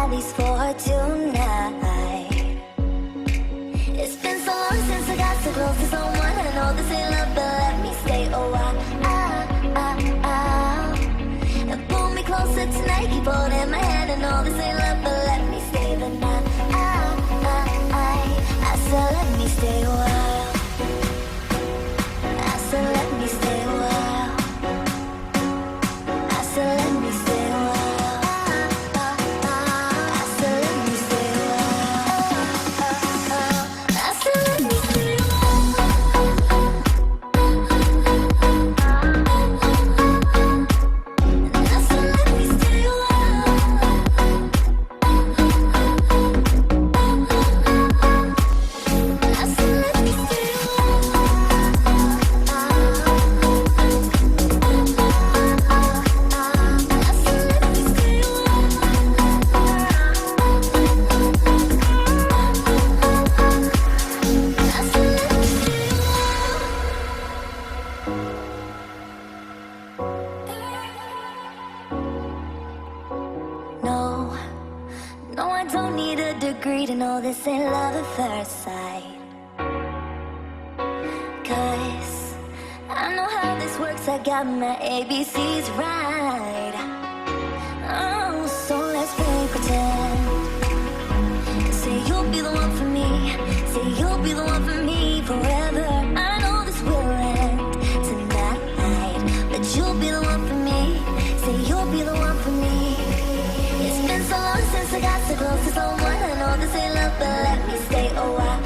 at least for tonight. It's been so long since I got so close to someone. I know this ain't love, but let me stay a while. And pull me closer tonight, keep holding my hand. I know this ain't love, but let me stay the night. I said let me stay a while. I said let me stay a while. I said let me stay a while. I said let me stay a while. I said let me stay a while. I said let me stay a No, no, I don't need a degree to know this ain't love at first sight. 'Cause I know how this works, I got my ABCs right. Oh, so let's play pretend. Say you'll be the one for me. Say you'll be the one for me forever. I know this will end tonight, but you'll be the one for me. Say you'll be the one for me. It's been so long since I got so close to someone. I know this ain't love, but let me stay a while.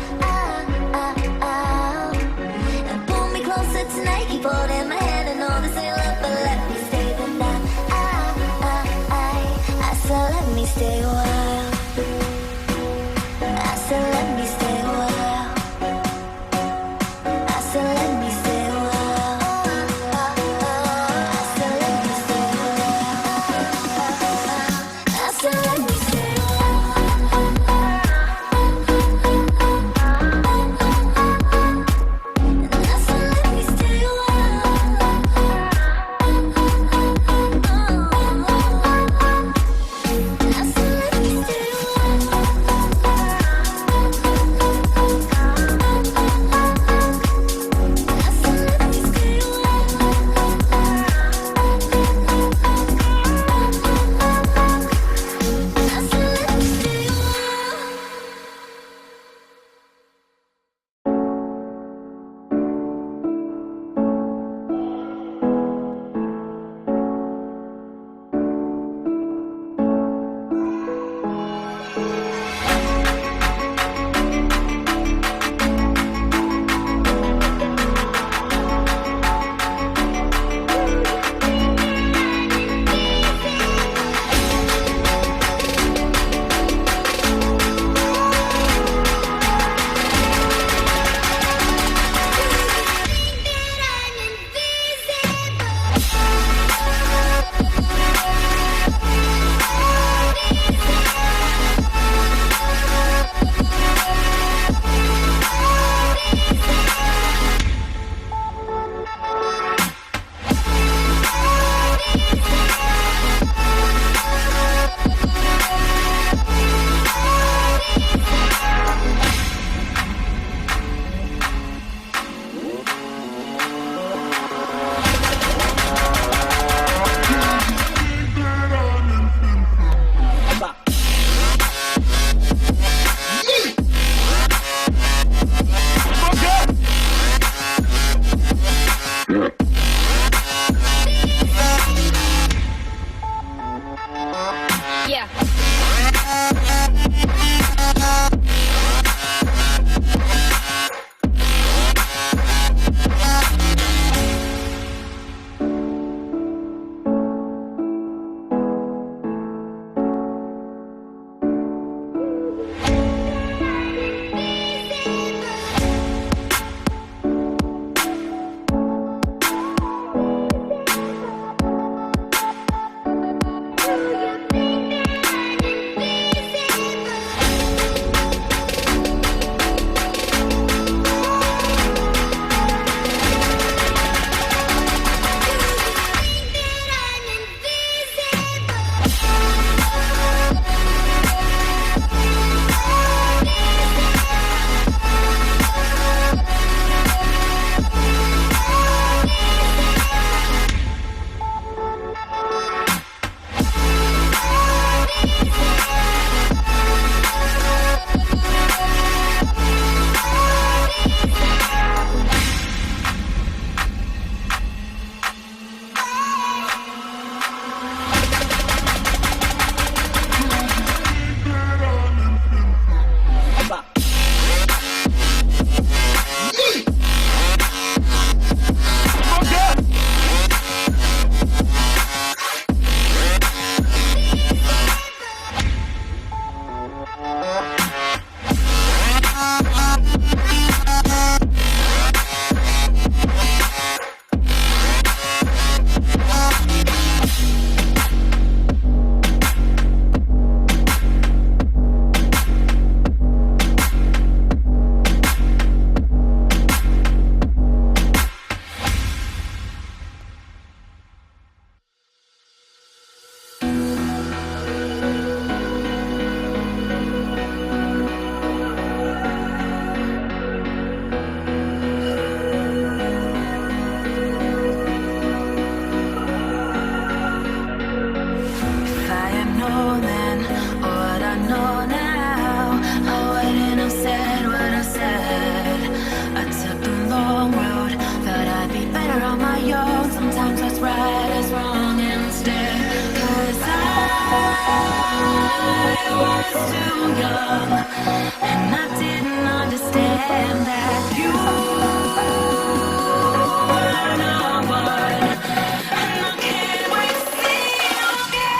And pull me closer tonight, keep holding my hand. I know this ain't love, but let me stay the night. I said let me stay a while. I said let me stay a while. I said let me stay a while. I said let me stay a while. I said let me stay a while. was too young, and I didn't understand that you were the one. And I can't wait to see you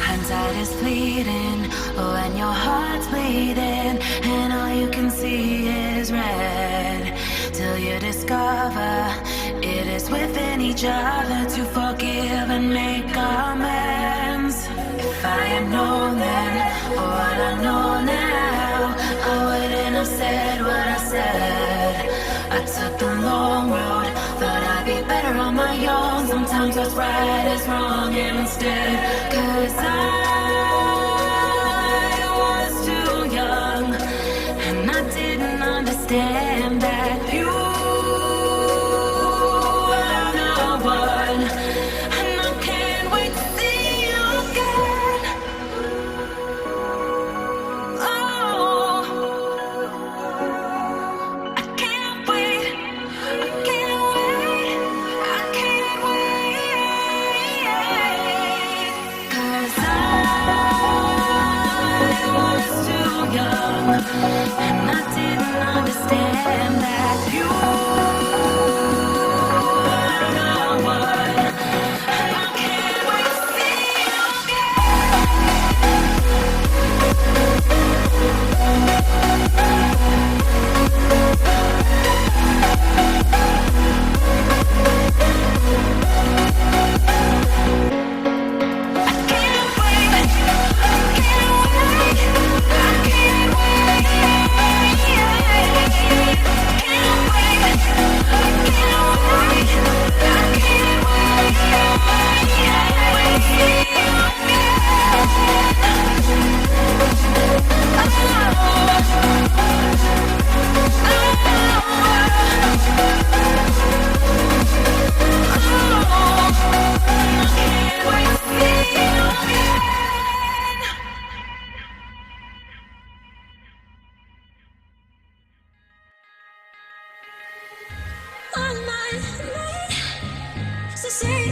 hindsight is fleeting, oh, and your heart's bleeding, and all you can see is red. Till you discover it is within each other to forgive and make amends. If I had known then, or what I know now, I wouldn't have said what I said. I took the long road, thought I'd be better on my own. Sometimes what's right is wrong instead. 'Cause I was too young, and I didn't understand that you were the one. And I can't wait to see you again. Oh, I can't wait. I can't wait. I can't wait. 'Cause I was too young, and I didn't understand that you were the one. And I can't wait to see you on my way. So say